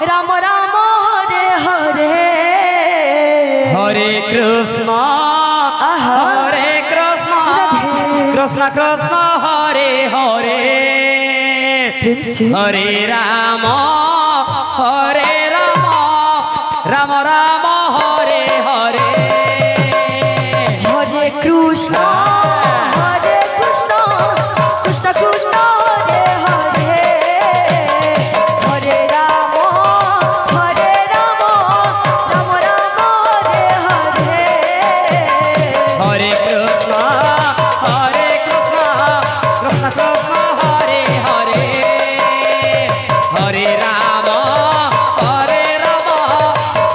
Ram Ram Hare Hare Hare Krishna Krishna Krishna Hare Hare Hare Ram Ram Ram Hare Hare Hare Krishna Krishna Krishna Hare Hare Hare Ram Ram Ram Hare Hare Hare Krishna Krishna Krishna Hare Hare Hare Ram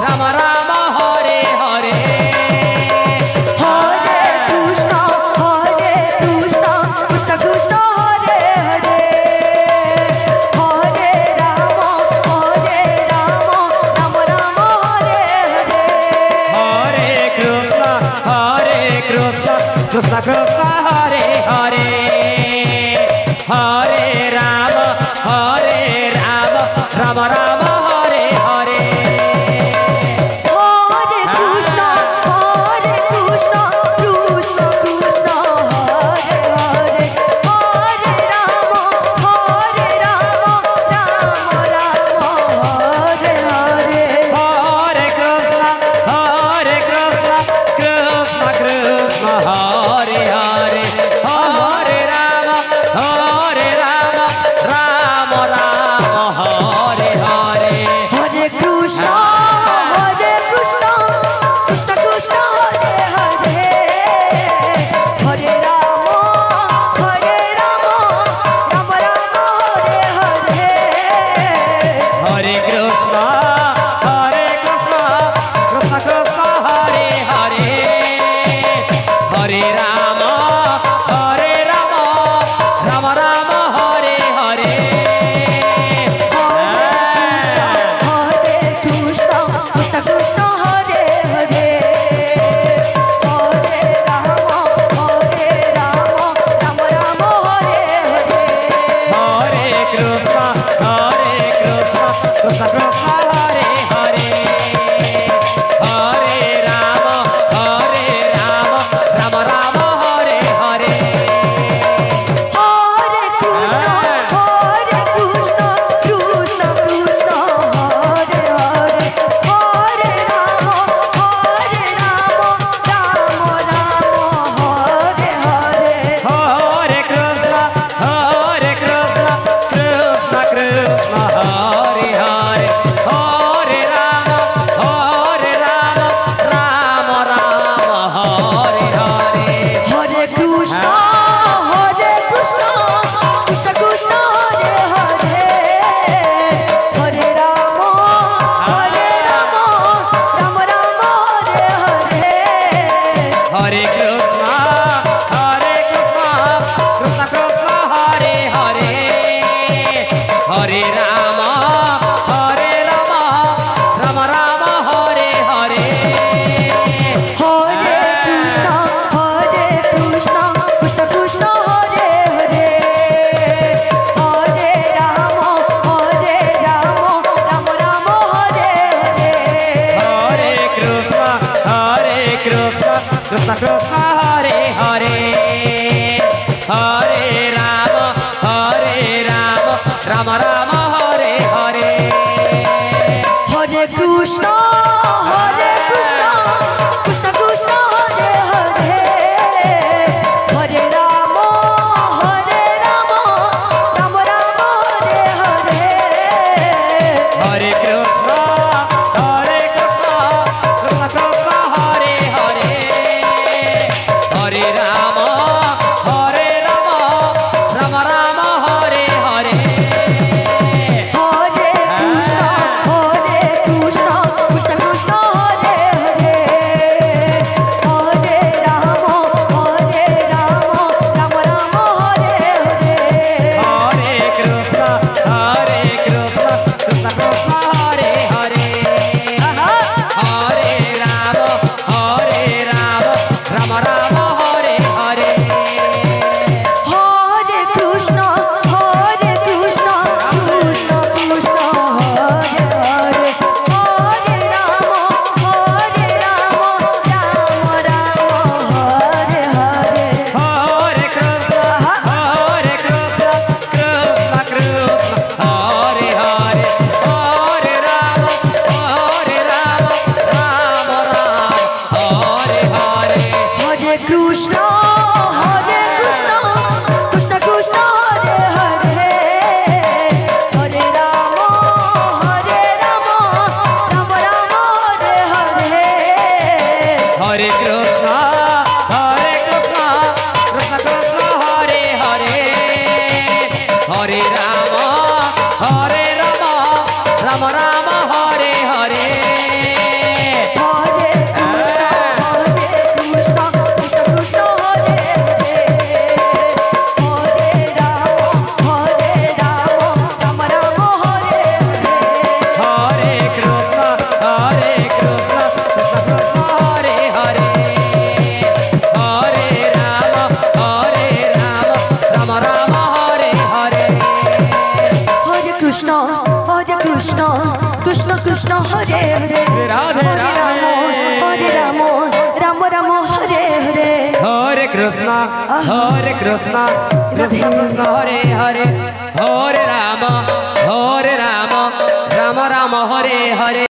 Ram Ram Hare Hare Hare Krishna Krishna Krishna Hare Hare Hare Ram Ram Ram Hare Hare Hare Krishna Krishna Krishna Hare Hare Hare Ram Ram Ram Hare Hare Hare Krishna Krishna Krishna Hare Hare Hare Ram Ram Ram Hare Hare Hare Krishna Krishna Krishna Hare Hare Hare Ram Ram Ram Hare Hare Hare Krishna Krishna Krishna Hare Hare Hare Ram Ram Ram Hare Hare Hare Krishna Krishna Krishna Hare Hare Hare Ram Ram Ram Hare Hare Hare Krishna Krishna Krishna Hare Hare Hare Ram Ram Ram Hare Hare Hare Krishna Krishna Krishna Hare Hare Hare Ram Ram Ram Hare Hare Hare Krishna Krishna Krishna Hare Hare Hare Ram Ram Hare Hare Hare Krishna Krishna Krishna Hare Hare Hare Ram Ram Hare Hare Hare Krishna Krishna Krishna Hare Hare Hare Ram Ram Hare Hare Hare Krishna Krishna Krishna Hare Hare Hare Ram Ram Hare Hare Hare Krishna Krishna Krishna Krishna Krishna Krishna Hare Hare Hare Ram Ram Ram Hare Hare Hare Krishna Krishna Krishna Hare Hare Radhe Hare Ram Ram Ram Hare Hare Hare Krishna Krishna Krishna Hare Hare Hare Ram Ram Ram Hare Hare